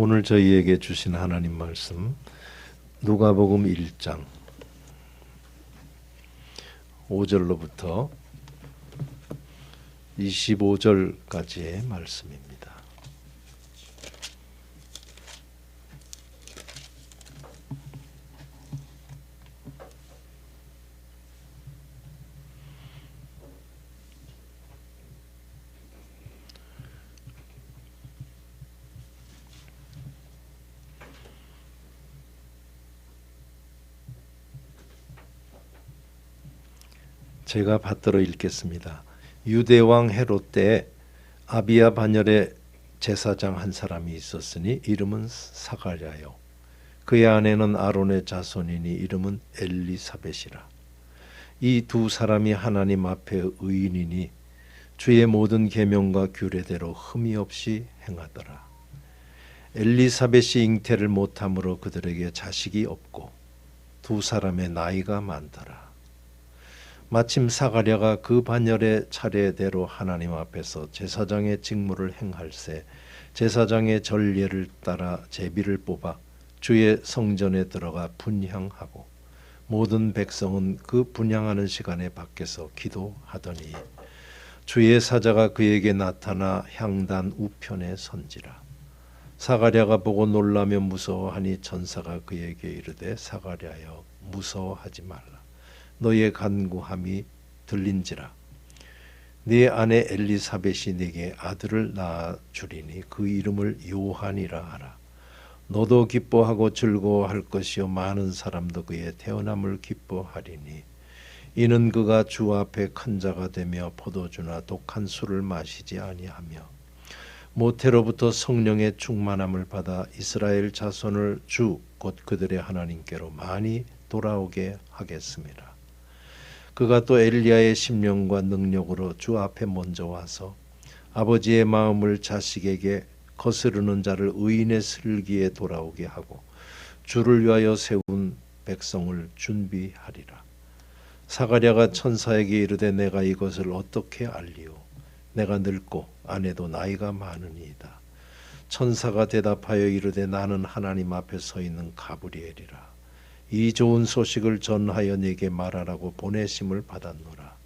오늘 저희에게 주신 하나님 말씀 누가복음 1장 5절로부터 25절까지의 말씀입니다. 제가 받들어 읽겠습니다. 유대왕 헤롯 때 아비야 반열에 제사장 한 사람이 있었으니 이름은 사가랴요. 그의 아내는 아론의 자손이니 이름은 엘리사벳이라. 이 두 사람이 하나님 앞에 의인이니 주의 모든 계명과 규례대로 흠이 없이 행하더라. 엘리사벳이 잉태를 못함으로 그들에게 자식이 없고 두 사람의 나이가 많더라. 마침 사가랴가 그 반열의 차례대로 하나님 앞에서 제사장의 직무를 행할세 제사장의 전례를 따라 제비를 뽑아 주의 성전에 들어가 분향하고 모든 백성은 그 분향하는 시간에 밖에서 기도하더니 주의 사자가 그에게 나타나 향단 우편에 선지라. 사가랴가 보고 놀라며 무서워하니 천사가 그에게 이르되 사가랴여 무서워하지 말라. 너의 간구함이 들린지라. 네 아내 엘리사벳이 네게 아들을 낳아 주리니 그 이름을 요한이라 하라. 너도 기뻐하고 즐거워할 것이요 많은 사람도 그의 태어남을 기뻐하리니 이는 그가 주 앞에 큰 자가 되며 포도주나 독한 술을 마시지 아니하며 모태로부터 성령의 충만함을 받아 이스라엘 자손을 주 곧 그들의 하나님께로 많이 돌아오게 하겠습니다. 그가 또 엘리야의 심령과 능력으로 주 앞에 먼저 와서 아버지의 마음을 자식에게 거스르는 자를 의인의 슬기에 돌아오게 하고 주를 위하여 세운 백성을 준비하리라. 사가랴가 천사에게 이르되 내가 이것을 어떻게 알리오? 내가 늙고 아내도 나이가 많으니이다. 천사가 대답하여 이르되 나는 하나님 앞에 서 있는 가브리엘이라. 이 좋은 소식을 전하여 네게 말하라고 보내심을 받았노라.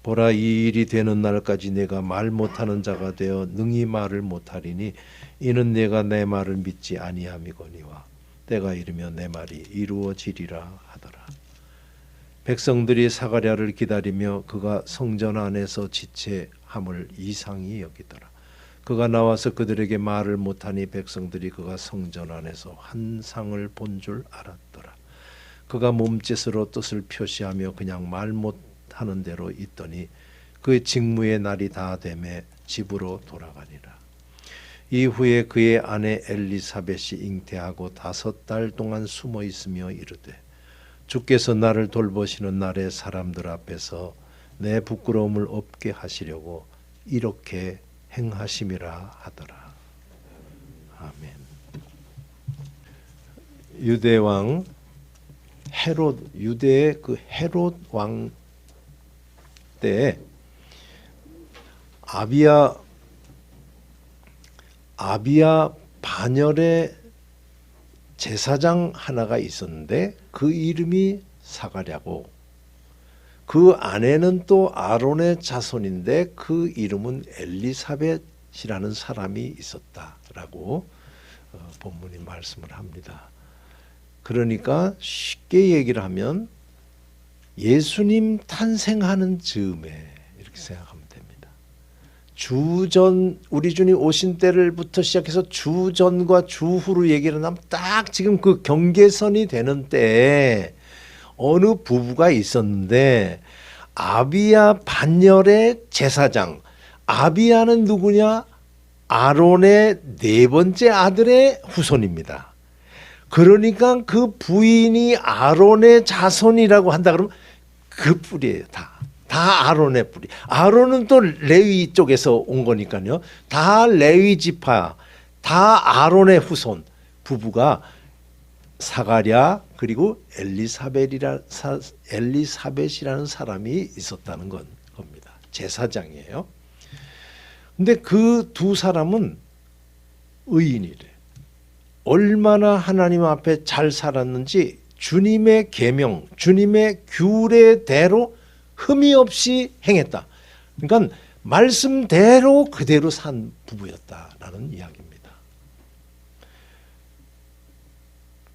보라, 이 일이 되는 날까지 내가 말 못하는 자가 되어 능히 말을 못하리니 이는 내가 내 말을 믿지 아니함이거니와 때가 이르면 내 말이 이루어지리라 하더라. 백성들이 사가랴를 기다리며 그가 성전 안에서 지체함을 이상히 여기더라. 그가 나와서 그들에게 말을 못하니 백성들이 그가 성전 안에서 환상을 본 줄 알았더라. 그가 몸짓으로 뜻을 표시하며 그냥 말 못하는 대로 있더니 그의 직무의 날이 다 되매 집으로 돌아가니라. 이후에 그의 아내 엘리사벳이 잉태하고 5달 동안 숨어 있으며 이르되 주께서 나를 돌보시는 날에 사람들 앞에서 내 부끄러움을 없게 하시려고 이렇게 행하심이라 하더라. 아멘. 유대 왕 헤롯, 유대의 그 헤롯 왕 때 아비야 반열의 제사장 하나가 있었는데 그 이름이 사가랴고 그 아내는 또 아론의 자손인데 그 이름은 엘리사벳이라는 사람이 있었다라고 본문이 말씀을 합니다. 그러니까 쉽게 얘기를 하면 예수님 탄생하는 즈음에 이렇게 생각하면 됩니다. 주전 우리 주님 오신 때를부터 시작해서 주전과 주후로 얘기를 하면 딱 지금 그 경계선이 되는 때에 어느 부부가 있었는데 아비야 반열의 제사장. 아비야는 누구냐? 아론의 4번째 아들의 후손입니다. 그러니까 그 부인이 아론의 자손이라고 한다 그러면 그 뿌리예요. 다 아론의 뿌리. 아론은 또 레위 쪽에서 온 거니까요. 다 레위 지파, 다 아론의 후손 부부가 사가랴 그리고 엘리사벳이라는 사람이 있었다는 겁니다. 제사장이에요. 근데 그 두 사람은 의인이래. 얼마나 하나님 앞에 잘 살았는지 주님의 계명, 주님의 규례대로 흠이 없이 행했다. 그러니까 말씀대로 그대로 산 부부였다라는 이야기입니다.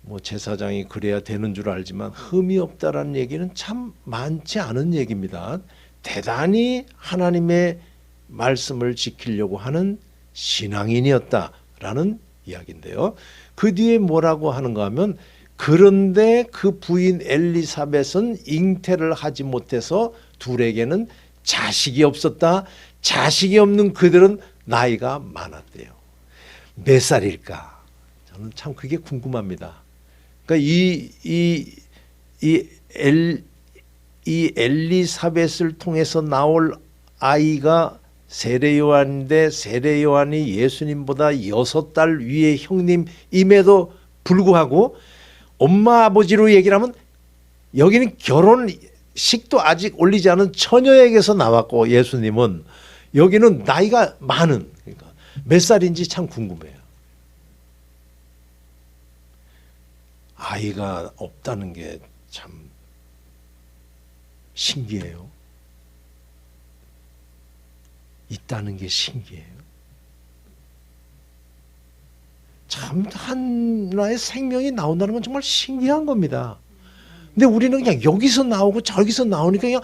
뭐 제사장이 그래야 되는 줄 알지만 흠이 없다라는 얘기는 참 많지 않은 얘기입니다. 대단히 하나님의 말씀을 지키려고 하는 신앙인이었다라는 이야기인데요. 그 뒤에 뭐라고 하는가 하면 그런데 그 부인 엘리사벳은 잉태를 하지 못해서 둘에게는 자식이 없었다. 자식이 없는 그들은 나이가 많았대요. 몇 살일까? 저는 참 그게 궁금합니다. 그러니까 이 엘리사벳을 통해서 나올 아이가 세례요한인데 세례요한이 예수님보다 6달 위의 형님임에도 불구하고 엄마 아버지로 얘기를 하면 여기는 결혼식도 아직 올리지 않은 처녀에게서 나왔고 예수님은 여기는 나이가 많은, 그러니까 몇 살인지 참 궁금해요. 아이가 없다는 게 참 신기해요. 있다는 게 신기해요. 참 하나의 생명이 나온다는 건 정말 신기한 겁니다. 근데 우리는 그냥 여기서 나오고 저기서 나오니까 그냥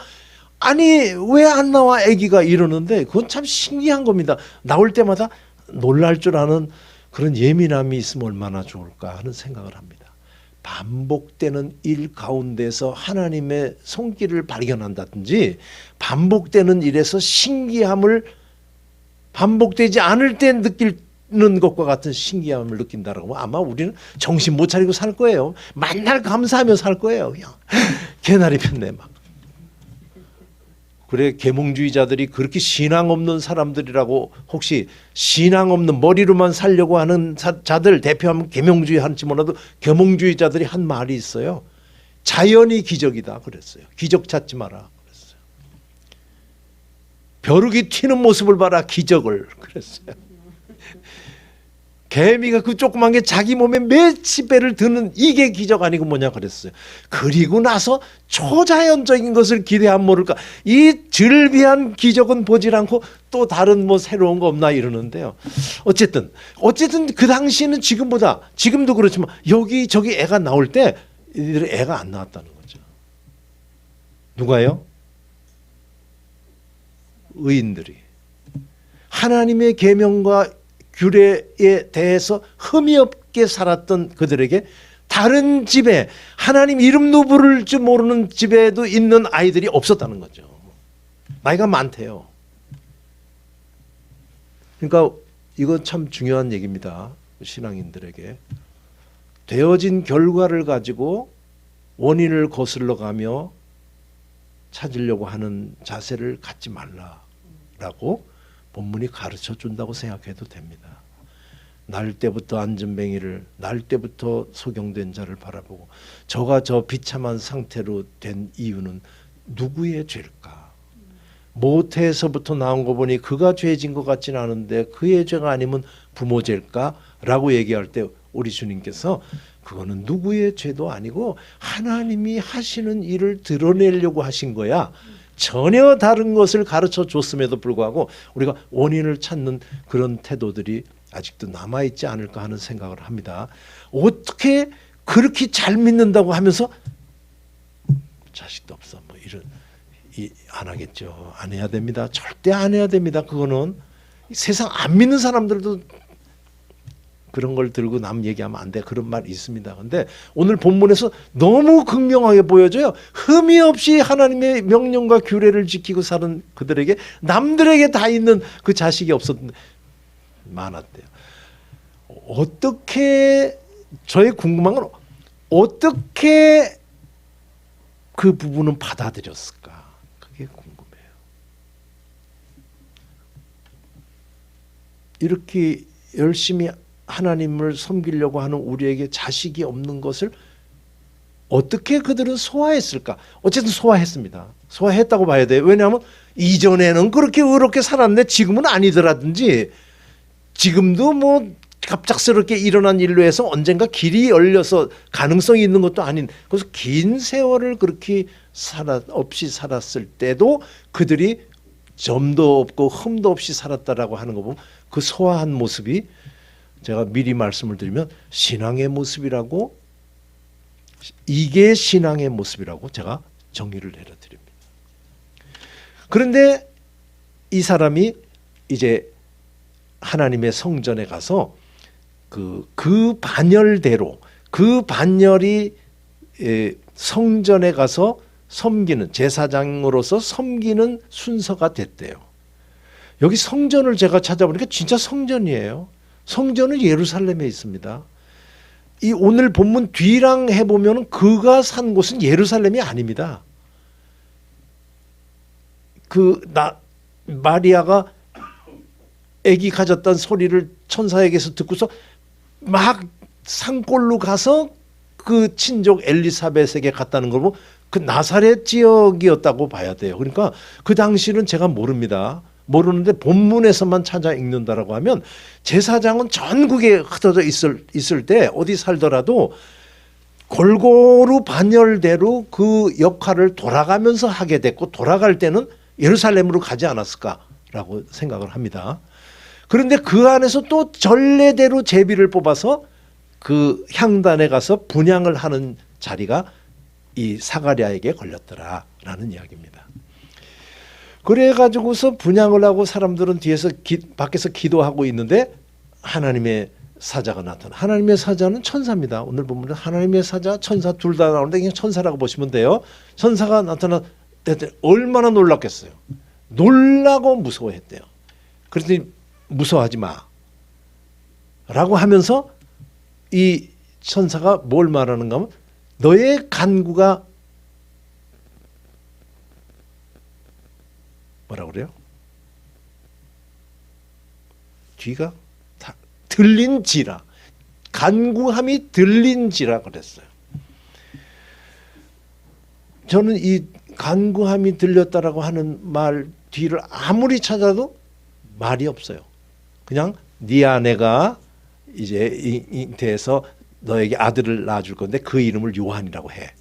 아니 왜 안 나와 아기가 이러는데 그건 참 신기한 겁니다. 나올 때마다 놀랄 줄 아는 그런 예민함이 있으면 얼마나 좋을까 하는 생각을 합니다. 반복되는 일 가운데서 하나님의 손길을 발견한다든지 반복되는 일에서 신기함을 반복되지 않을 때 느끼는 것과 같은 신기함을 느낀다라고 하면 아마 우리는 정신 못 차리고 살 거예요. 만날 감사하며 살 거예요. 그냥 개나리 폈네 막. 그래 계몽주의자들이 그렇게 신앙 없는 사람들이라고 혹시 신앙 없는 머리로만 살려고 하는 자들 대표하면 계몽주의 할지 몰라도 계몽주의자들이 한 말이 있어요. 자연이 기적이다 그랬어요. 기적 찾지 마라 그랬어요. 벼룩이 튀는 모습을 봐라 기적을 그랬어요. 개미가 그 조그만 게 자기 몸에 몇십 배를 드는 이게 기적 아니고 뭐냐 그랬어요. 그리고 나서 초자연적인 것을 기대하면 모를까. 이 즐비한 기적은 보질 않고 또 다른 뭐 새로운 거 없나 이러는데요. 어쨌든 그 당시에는 지금보다 지금도 그렇지만 여기저기 애가 나올 때 이들이 애가 안 나왔다는 거죠. 누가요? 의인들이 하나님의 계명과 규례에 대해서 흠이 없게 살았던 그들에게 다른 집에 하나님 이름도 부를 줄 모르는 집에도 있는 아이들이 없었다는 거죠. 나이가 많대요. 그러니까 이건 참 중요한 얘기입니다. 신앙인들에게. 되어진 결과를 가지고 원인을 거슬러 가며 찾으려고 하는 자세를 갖지 말라라고 본문이 가르쳐 준다고 생각해도 됩니다. 날 때부터 안전뱅이를 날 때부터 소경된 자를 바라보고 저가 저 비참한 상태로 된 이유는 누구의 죄일까? 모태에서부터 나온 거 보니 그가 죄진 것 같지는 않은데 그의 죄가 아니면 부모 죄일까? 라고 얘기할 때 우리 주님께서 그거는 누구의 죄도 아니고 하나님이 하시는 일을 드러내려고 하신 거야. 전혀 다른 것을 가르쳐 줬음에도 불구하고 우리가 원인을 찾는 그런 태도들이 아직도 남아있지 않을까 하는 생각을 합니다. 어떻게 그렇게 잘 믿는다고 하면서 자식도 없어 뭐 이런 안 하겠죠. 안 해야 됩니다. 절대 안 해야 됩니다. 그거는 세상 안 믿는 사람들도 그런 걸 들고 남 얘기하면 안 돼. 그런 말 있습니다. 근데 오늘 본문에서 너무 극명하게 보여져요. 흠이 없이 하나님의 명령과 규례를 지키고 사는 그들에게 남들에게 다 있는 그 자식이 없었는데 많았대요. 어떻게 저의 궁금한 건 어떻게 그 부부는 받아들였을까? 그게 궁금해요. 이렇게 열심히 하나님을 섬기려고 하는 우리에게 자식이 없는 것을 어떻게 그들은 소화했을까? 어쨌든 소화했습니다. 소화했다고 봐야 돼요. 왜냐하면 이전에는 그렇게 의롭게 살았는데 지금은 아니더라든지 지금도 뭐 갑작스럽게 일어난 일로 해서 언젠가 길이 열려서 가능성이 있는 것도 아닌, 그래서 긴 세월을 그렇게 없이 살았을 때도 그들이 점도 없고 흠도 없이 살았다라고 하는 거 보면 그 소화한 모습이, 제가 미리 말씀을 드리면 신앙의 모습이라고, 이게 신앙의 모습이라고 제가 정의를 내려드립니다. 그런데 이 사람이 이제 하나님의 성전에 가서 그 반열대로, 그 반열이 성전에 가서 섬기는, 제사장으로서 섬기는 순서가 됐대요. 여기 성전을 제가 찾아보니까 진짜 성전이에요. 성전은 예루살렘에 있습니다. 이 오늘 본문 뒤랑 해보면 그가 산 곳은 예루살렘이 아닙니다. 마리아가 아기 가졌다는 소리를 천사에게서 듣고서 막 산골로 가서 그 친족 엘리사벳에게 갔다는 걸 보면 그 나사렛 지역이었다고 봐야 돼요. 그러니까 그 당시는 제가 모르는데 본문에서만 찾아 읽는다라고 하면 제사장은 전국에 흩어져 있을 때 어디 살더라도 골고루 반열대로 그 역할을 돌아가면서 하게 됐고, 돌아갈 때는 예루살렘으로 가지 않았을까라고 생각을 합니다. 그런데 그 안에서 또 전례대로 제비를 뽑아서 그 향단에 가서 분향을 하는 자리가 이 사가랴에게 걸렸더라라는 이야기입니다. 그래가지고서 분향을 하고 사람들은 뒤에서 밖에서 기도하고 있는데 하나님의 사자가 나타나. 하나님의 사자는 천사입니다. 오늘 보면 하나님의 사자, 천사 둘 다 나오는데 그냥 천사라고 보시면 돼요. 천사가 나타나 얼마나 놀랐겠어요. 놀라고 무서워했대요. 그랬더니 무서워하지 마 라고 하면서 이 천사가 뭘 말하는가 하면 너의 간구가 뭐라고 그래요? 뒤가 다 들린지라, 간구함이 들린지라 그랬어요. 저는 이 간구함이 들렸다라고 하는 말 뒤를 아무리 찾아도 말이 없어요. 그냥 네 아내가 이제 잉태해서 너에게 아들을 낳아줄 건데 그 이름을 요한이라고 해.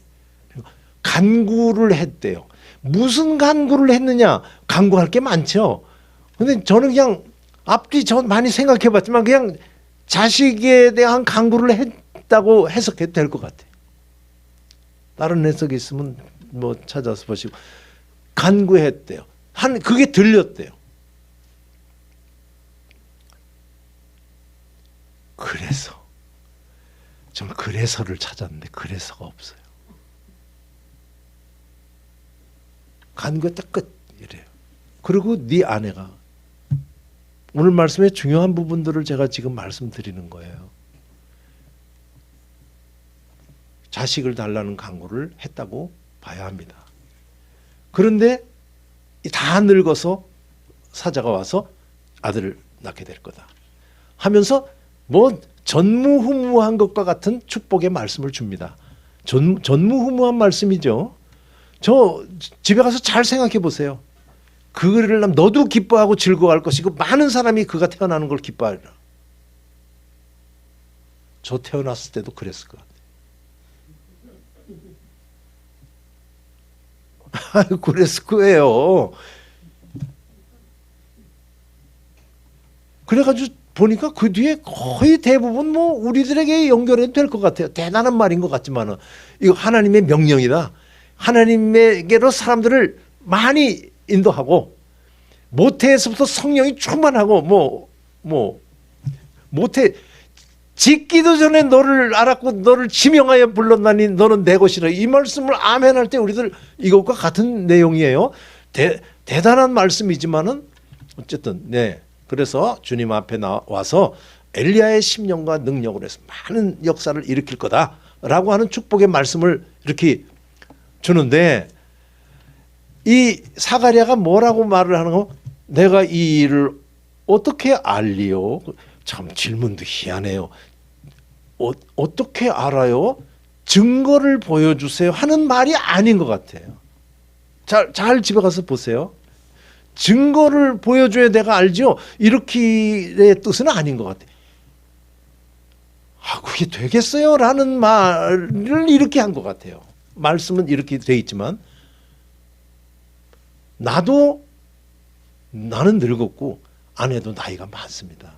간구를 했대요. 무슨 간구를 했느냐? 간구할 게 많죠. 근데 저는 그냥 앞뒤 전 많이 생각해 봤지만 그냥 자식에 대한 간구를 했다고 해석해도 될 것 같아요. 다른 해석이 있으면 뭐 찾아서 보시고. 간구했대요. 그게 들렸대요. 그래서 저는 그래서를 찾았는데 그래서가 없어요. 간구했다 끝 이래요. 그리고 네 아내가, 오늘 말씀의 중요한 부분들을 제가 지금 말씀드리는 거예요. 자식을 달라는 간구를 했다고 봐야 합니다. 그런데 다 늙어서 사자가 와서 아들을 낳게 될 거다 하면서 뭐 전무후무한 것과 같은 축복의 말씀을 줍니다. 전무후무한 말씀이죠. 저 집에 가서 잘 생각해 보세요. 그를 낳으면 너도 기뻐하고 즐거워할 것이고 많은 사람이 그가 태어나는 걸 기뻐하리라. 저 태어났을 때도 그랬을 것 같아요. 그랬을 거예요. 그래가지고 보니까 그 뒤에 거의 대부분 뭐 우리들에게 연결해도 될 것 같아요. 대단한 말인 것 같지만은 이거 하나님의 명령이다. 하나님에게로 사람들을 많이 인도하고, 모태에서부터 성령이 충만하고 모태 짓기도 전에 너를 알았고 너를 지명하여 불렀나니 너는 내 것이라. 이 말씀을 아멘할 때 우리들 이것과 같은 내용이에요. 대단한 말씀이지만은 어쨌든 그래서 주님 앞에 나와서 엘리야의 심령과 능력으로 해서 많은 역사를 일으킬 거다라고 하는 축복의 말씀을 이렇게 주는데, 이 사가랴가 뭐라고 말을 하는 거? 내가 이 일을 어떻게 알리요? 참 질문도 희한해요. 어떻게 알아요? 증거를 보여주세요 하는 말이 아닌 것 같아요. 잘 집에 가서 보세요. 증거를 보여줘야 내가 알죠. 이렇게의 뜻은 아닌 것 같아요. 그렇게 되겠어요? 라는 말을 이렇게 한 것 같아요. 말씀은 이렇게 돼 있지만 나는 늙었고 아내도 나이가 많습니다.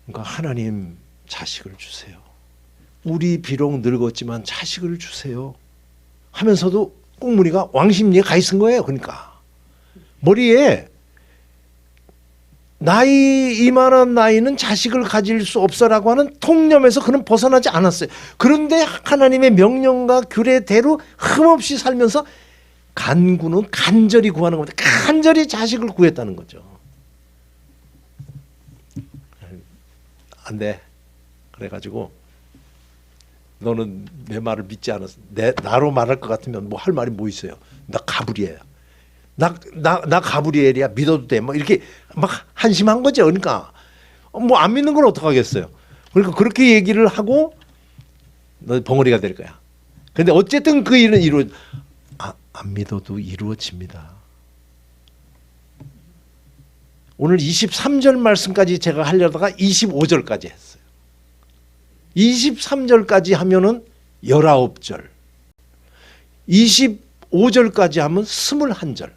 그러니까 하나님 자식을 주세요. 우리 비록 늙었지만 자식을 주세요 하면서도 꽁무니가 왕십리에 가 있은 거예요. 그러니까 머리에 이만한 나이는 자식을 가질 수 없어라고 하는 통념에서 그는 벗어나지 않았어요. 그런데 하나님의 명령과 규례대로 흠없이 살면서 간구는 간절히 구하는 겁니다. 간절히 자식을 구했다는 거죠. 안 돼. 그래가지고 너는 내 말을 믿지 않았어. 나로 말할 것 같으면 뭐 할 말이 뭐 있어요. 나 가브리엘이야. 나 가브리엘이야. 믿어도 돼. 뭐 이렇게 막 한심한 거죠. 그러니까 뭐 안 믿는 건 어떡하겠어요. 그러니까 그렇게 얘기를 하고 너 벙어리가 될 거야. 근데 어쨌든 그 일은 안 믿어도 이루어집니다. 오늘 23절 말씀까지 제가 하려다가 25절까지 했어요. 23절까지 하면은 19절, 25절까지 하면 21절.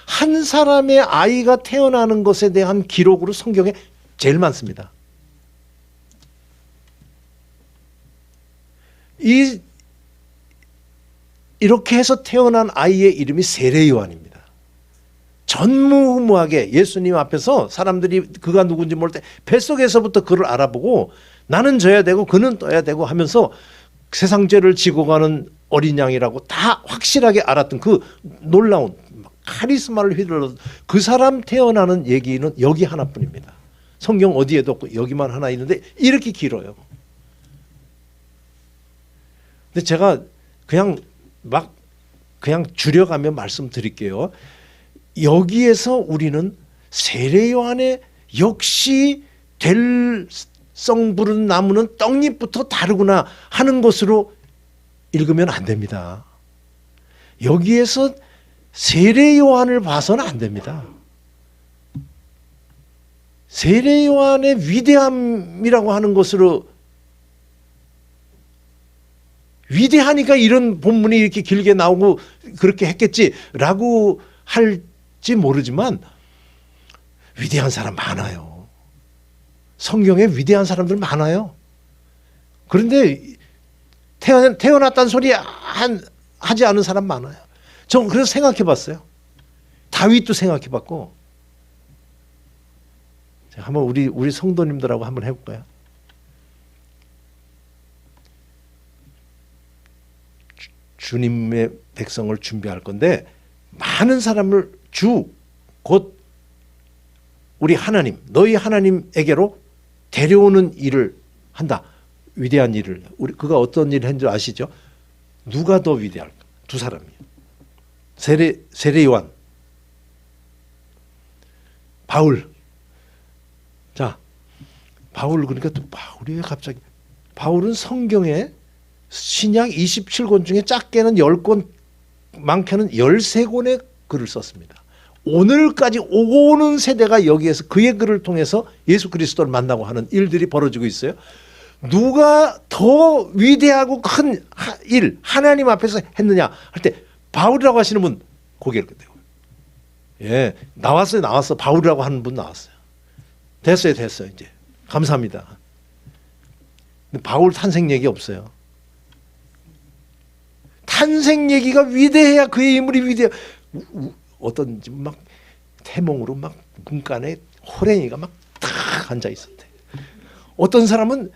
한 사람의 아이가 태어나는 것에 대한 기록으로 성경에 제일 많습니다. 이렇게 해서 태어난 아이의 이름이 세례요한입니다. 전무후무하게 예수님 앞에서 사람들이 그가 누군지 모를 때 뱃속에서부터 그를 알아보고 나는 져야 되고 그는 떠야 되고 하면서 세상 죄를 지고 가는 어린 양이라고 다 확실하게 알았던 그 놀라운 카리스마를 휘둘러 그 사람 태어나는 얘기는 여기 하나뿐입니다. 성경 어디에도 없고 여기만 하나 있는데 이렇게 길어요. 근데 제가 그냥 줄여가며 말씀드릴게요. 여기에서 우리는 세례 요한의 역시 될 성 부른 나무는 떡잎부터 다르구나 하는 것으로 읽으면 안 됩니다. 여기에서 세례 요한을 봐서는 안 됩니다. 세례 요한의 위대함이라고 하는 것으로 위대하니까 이런 본문이 이렇게 길게 나오고 그렇게 했겠지라고 할지 모르지만 위대한 사람 많아요. 성경에 위대한 사람들 많아요. 그런데 태어났다는 소리 하지 않은 사람 많아요. 전 그래서 생각해 봤어요. 다윗도 생각해 봤고. 한번 우리 성도님들하고 한번 해볼까요? 주님의 백성을 준비할 건데 많은 사람을 곧 우리 하나님, 너희 하나님에게로 데려오는 일을 한다. 위대한 일을. 그가 어떤 일을 한 줄 아시죠? 누가 더 위대할까? 두 사람이에요. 세례 요한, 바울. 자, 바울 그러니까 또 바울이 왜 갑자기? 바울은 성경에 신약 27권 중에 작게는 10권, 많게는 13권의 글을 썼습니다. 오늘까지 오고 오는 세대가 여기에서 그의 글을 통해서 예수 그리스도를 만나고 하는 일들이 벌어지고 있어요. 누가 더 위대하고 큰 일 하나님 앞에서 했느냐 할 때 바울이라고 하시는 분 고개를 끄대요. 예, 나왔어. 바울이라고 하는 분 나왔어요. 됐어요. 이제 감사합니다. 근데 바울 탄생 얘기 없어요. 탄생 얘기가 위대해야 그의 인물이 위대해. 어떤 막 태몽으로 막 문간에 호랭이가 막 탁 앉아 있었대. 어떤 사람은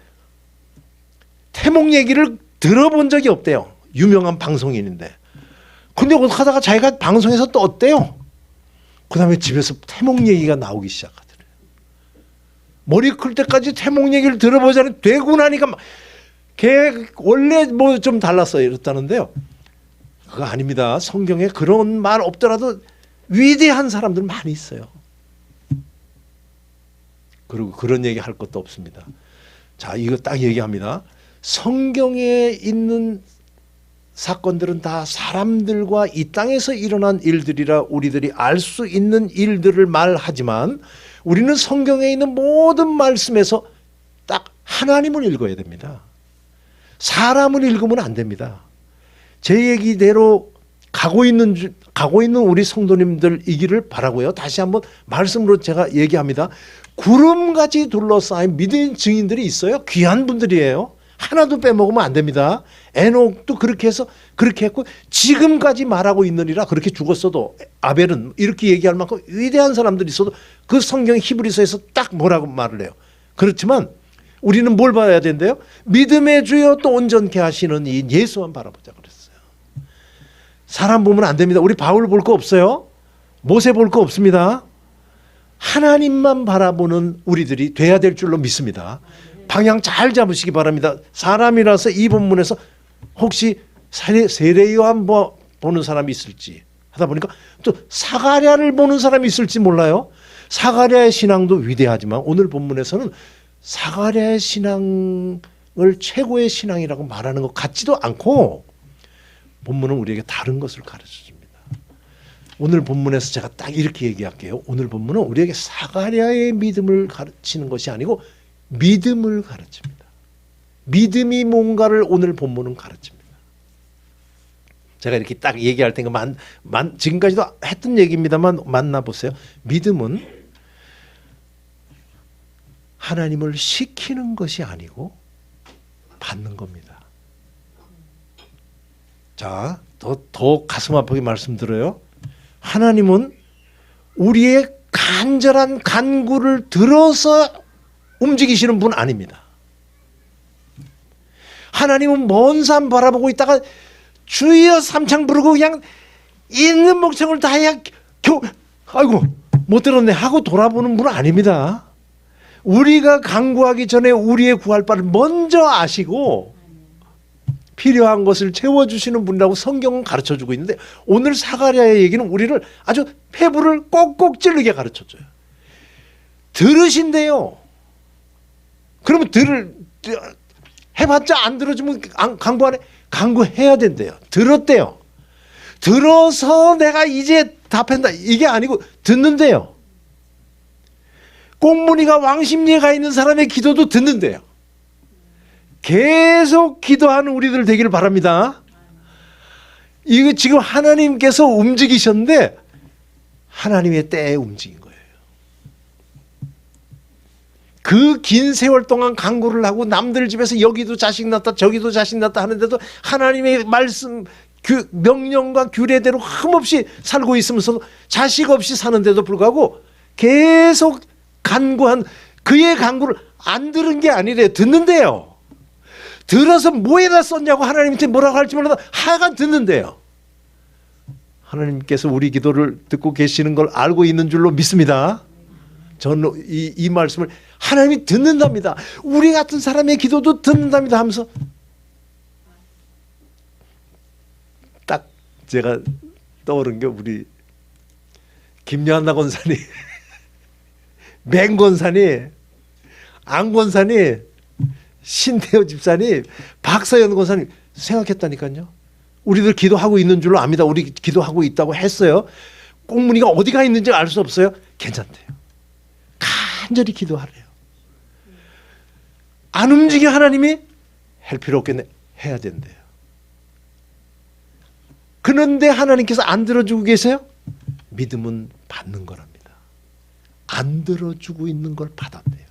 태몽 얘기를 들어본 적이 없대요. 유명한 방송인인데. 근데 하다가 자기가 방송에서 또 어때요? 그 다음에 집에서 태몽 얘기가 나오기 시작하더래요. 머리 클 때까지 태몽 얘기를 들어보자니 되고 나니까 막 걔 원래 뭐 좀 달랐어요 이랬다는데요. 그거 아닙니다. 성경에 그런 말 없더라도 위대한 사람들 많이 있어요. 그리고 그런 얘기 할 것도 없습니다. 자, 이거 딱 얘기합니다. 성경에 있는 사건들은 다 사람들과 이 땅에서 일어난 일들이라 우리들이 알 수 있는 일들을 말하지만 우리는 성경에 있는 모든 말씀에서 딱 하나님을 읽어야 됩니다. 사람을 읽으면 안 됩니다. 제 얘기대로 가고 있는 우리 성도님들이기를 바라고요. 다시 한번 말씀으로 제가 얘기합니다. 구름같이 둘러싸인 믿음의 증인들이 있어요. 귀한 분들이에요. 하나도 빼먹으면 안 됩니다. 에녹도 그렇게 해서 그렇게 했고 지금까지 말하고 있느니라. 그렇게 죽었어도 아벨은 이렇게 얘기할 만큼 위대한 사람들이 있어도 그 성경 히브리서에서 딱 뭐라고 말을 해요. 그렇지만 우리는 뭘 봐야 된대요? 믿음의 주여 또 온전케 하시는 이 예수만 바라보자 그랬어요. 사람 보면 안 됩니다. 우리 바울 볼 거 없어요. 모세 볼 거 없습니다. 하나님만 바라보는 우리들이 돼야 될 줄로 믿습니다. 방향 잘 잡으시기 바랍니다. 사람이라서 이 본문에서 혹시 세례 요한 보는 사람이 있을지 하다 보니까 또 사가랴를 보는 사람이 있을지 몰라요. 사가랴의 신앙도 위대하지만 오늘 본문에서는 사가랴의 신앙을 최고의 신앙이라고 말하는 것 같지도 않고 본문은 우리에게 다른 것을 가르쳐줍니다. 오늘 본문에서 제가 딱 이렇게 얘기할게요. 오늘 본문은 우리에게 사가랴의 믿음을 가르치는 것이 아니고 믿음을 가르칩니다. 믿음이 뭔가를 오늘 본문은 가르칩니다. 제가 이렇게 딱 얘기할 때가 지금까지도 했던 얘기입니다만 만나보세요. 믿음은 하나님을 시키는 것이 아니고 받는 겁니다. 자, 더 가슴 아프게 말씀드려요. 하나님은 우리의 간절한 간구를 들어서 움직이시는 분 아닙니다. 하나님은 먼 산 바라보고 있다가 주여 삼창 부르고 그냥 있는 목청을 다해야 아이고 못 들었네 하고 돌아보는 분은 아닙니다. 우리가 간구하기 전에 우리의 구할 바를 먼저 아시고 필요한 것을 채워주시는 분이라고 성경은 가르쳐주고 있는데 오늘 사가랴의 얘기는 우리를 아주 폐부를 꼭꼭 찌르게 가르쳐줘요. 들으신대요. 그러면 해봤자 안 들어주면 간구 안 해? 간구해야 된대요. 들었대요. 들어서 내가 이제 답한다. 이게 아니고 듣는데요. 꽁무니가 왕십리에 가 있는 사람의 기도도 듣는데요. 계속 기도하는 우리들 되기를 바랍니다. 이거 지금 하나님께서 움직이셨는데 하나님의 때에 움직인 거예요. 그 긴 세월 동안 간구를 하고 남들 집에서 여기도 자식 낳았다 저기도 자식 낳았다 하는데도 하나님의 말씀 명령과 규례대로 흠없이 살고 있으면서도 자식 없이 사는데도 불구하고 계속 간구한 그의 간구를 안 들은 게 아니래요. 듣는데요. 들어서 뭐에다 썼냐고 하나님한테 뭐라고 할지 몰라도 하여간 듣는데요. 하나님께서 우리 기도를 듣고 계시는 걸 알고 있는 줄로 믿습니다. 저는 이 말씀을 하나님이 듣는답니다. 우리 같은 사람의 기도도 듣는답니다 하면서 딱 제가 떠오른 게 우리 김여한나 권사님 맹 권사님 안 권사님 신태호 집사님 박서연 권사님 생각했다니까요. 우리들 기도하고 있는 줄로 압니다. 우리 기도하고 있다고 했어요. 꽁무니가 어디가 있는지 알 수 없어요. 괜찮대요. 간절히 기도하래요. 안 움직여 하나님이 할 필요 없겠네. 해야 된대요. 그런데 하나님께서 안 들어주고 계세요? 믿음은 받는 거랍니다. 안 들어주고 있는 걸 받았대요.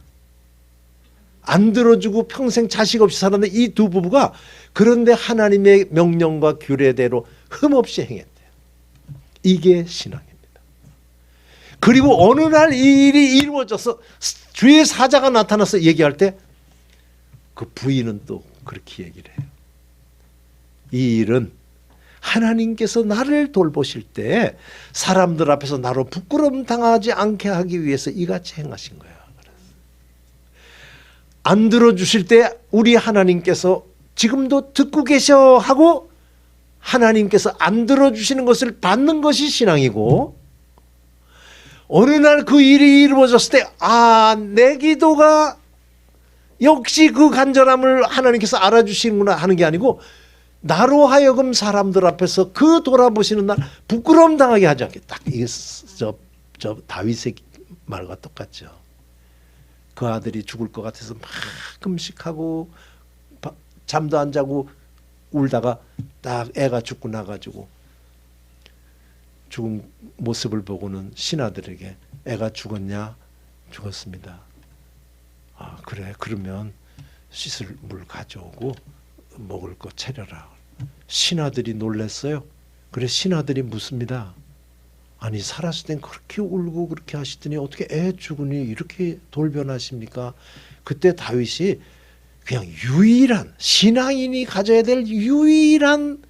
안 들어주고 평생 자식 없이 살았는데 이 두 부부가 그런데 하나님의 명령과 규례대로 흠없이 행했대요. 이게 신앙입니다. 그리고 어느 날 이 일이 이루어져서 주의 사자가 나타나서 얘기할 때 그 부인은 또 그렇게 얘기를 해요. 이 일은 하나님께서 나를 돌보실 때 사람들 앞에서 나로 부끄러움 당하지 않게 하기 위해서 이같이 행하신 거야. 안 들어주실 때 우리 하나님께서 지금도 듣고 계셔 하고 하나님께서 안 들어주시는 것을 받는 것이 신앙이고 어느 날 그 일이 이루어졌을 때 내 기도가 역시 그 간절함을 하나님께서 알아주시는구나 하는 게 아니고 나로 하여금 사람들 앞에서 그 돌아보시는 날 부끄러움 당하게 하지 않게 딱 이게 저 다윗의 말과 똑같죠. 그 아들이 죽을 것 같아서 막 금식하고 잠도 안 자고 울다가 딱 애가 죽고 나가지고 죽은 모습을 보고는 신하들에게 애가 죽었냐? 죽었습니다. 아, 그래, 그러면 씻을 물 가져오고 먹을 거 차려라. 신하들이 놀랐어요. 그래, 신하들이 묻습니다. 아니, 살았을 땐 그렇게 울고 그렇게 하시더니 어떻게 애 죽으니 이렇게 돌변하십니까? 그때 다윗이 그냥 유일한, 신앙인이 가져야 될 유일한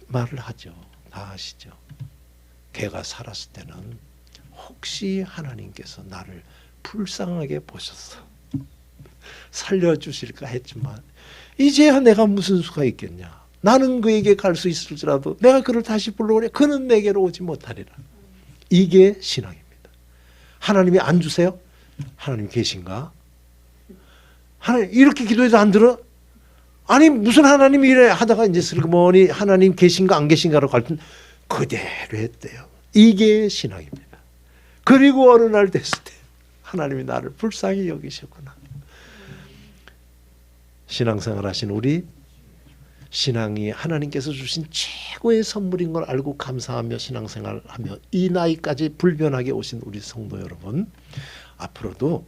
말을 하죠. 다 아시죠? 걔가 살았을 때는 혹시 하나님께서 나를 불쌍하게 보셨어, 살려주실까 했지만 이제야 내가 무슨 수가 있겠냐. 나는 그에게 갈 수 있을지라도 내가 그를 다시 불러오려 그는 내게로 오지 못하리라. 이게 신앙입니다. 하나님이 안 주세요? 하나님 계신가? 하나님 이렇게 기도해도 안 들어? 아니 무슨 하나님이 이래 하다가 이제 슬그머니 하나님 계신가 안 계신가로 갈등 그대로 했대요. 이게 신앙입니다. 그리고 어느 날 됐을 때 하나님이 나를 불쌍히 여기셨구나. 신앙생활 하신 우리, 신앙이 하나님께서 주신 최고의 선물인 걸 알고 감사하며 신앙생활하며 이 나이까지 불변하게 오신 우리 성도 여러분, 앞으로도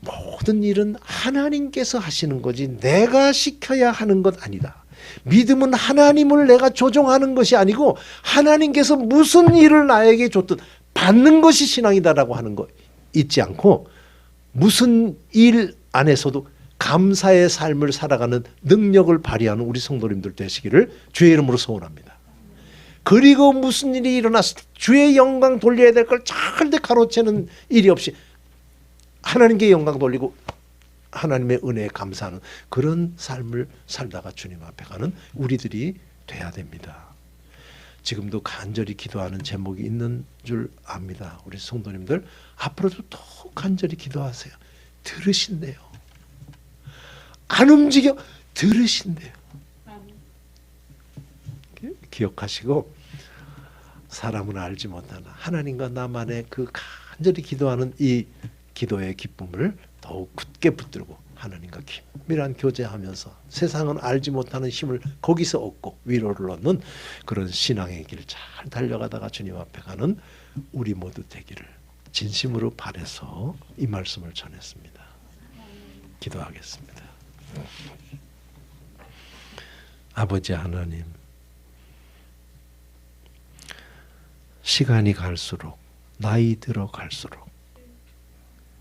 모든 일은 하나님께서 하시는 거지 내가 시켜야 하는 것 아니다. 믿음은 하나님을 내가 조종하는 것이 아니고 하나님께서 무슨 일을 나에게 줬든 받는 것이 신앙이다라고 하는 거 잊지 않고 무슨 일 안에서도 감사의 삶을 살아가는 능력을 발휘하는 우리 성도님들 되시기를 주의 이름으로 소원합니다. 그리고 무슨 일이 일어났을 때 주의 영광 돌려야 될 걸 절대 가로채는 일이 없이 하나님께 영광 돌리고 하나님의 은혜에 감사하는 그런 삶을 살다가 주님 앞에 가는 우리들이 돼야 됩니다. 지금도 간절히 기도하는 제목이 있는 줄 압니다. 우리 성도님들 앞으로도 더 간절히 기도하세요. 들으신대요. 안 움직여 들으신대요. 기억하시고 사람은 알지 못하나 하나님과 나만의 그 간절히 기도하는 이 기도의 기쁨을 더욱 굳게 붙들고 하나님과 긴밀한 교제하면서 세상은 알지 못하는 힘을 거기서 얻고 위로를 얻는 그런 신앙의 길 잘 달려가다가 주님 앞에 가는 우리 모두 되기를 진심으로 바라서 이 말씀을 전했습니다. 기도하겠습니다. 아버지 하나님, 시간이 갈수록 나이 들어 갈수록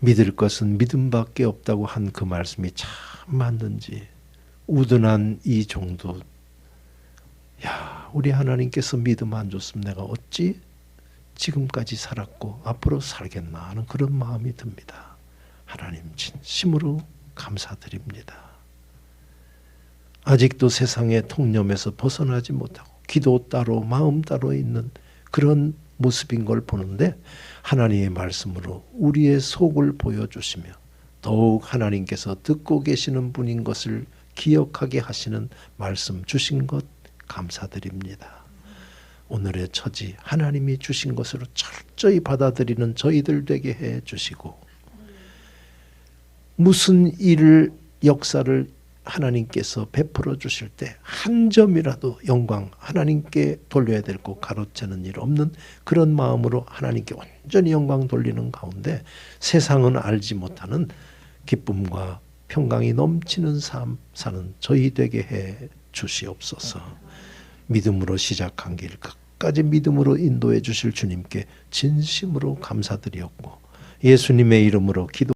믿을 것은 믿음밖에 없다고 한 그 말씀이 참 맞는지 우둔한 이 정도, 야, 우리 하나님께서 믿음 안 줬으면 내가 어찌 지금까지 살았고 앞으로 살겠나 하는 그런 마음이 듭니다. 하나님 진심으로 감사드립니다. 아직도 세상의 통념에서 벗어나지 못하고 기도 따로 마음 따로 있는 그런 모습인 걸 보는데 하나님의 말씀으로 우리의 속을 보여주시며 더욱 하나님께서 듣고 계시는 분인 것을 기억하게 하시는 말씀 주신 것 감사드립니다. 오늘의 처지 하나님이 주신 것으로 철저히 받아들이는 저희들 되게 해 주시고 무슨 일을 역사를 하나님께서 베풀어 주실 때 한 점이라도 영광 하나님께 돌려야 될 것 가로채는 일 없는 그런 마음으로 하나님께 온전히 영광 돌리는 가운데 세상은 알지 못하는 기쁨과 평강이 넘치는 삶 사는 저희 되게 해 주시옵소서. 믿음으로 시작한 길 끝까지 믿음으로 인도해 주실 주님께 진심으로 감사드리었고 예수님의 이름으로 기도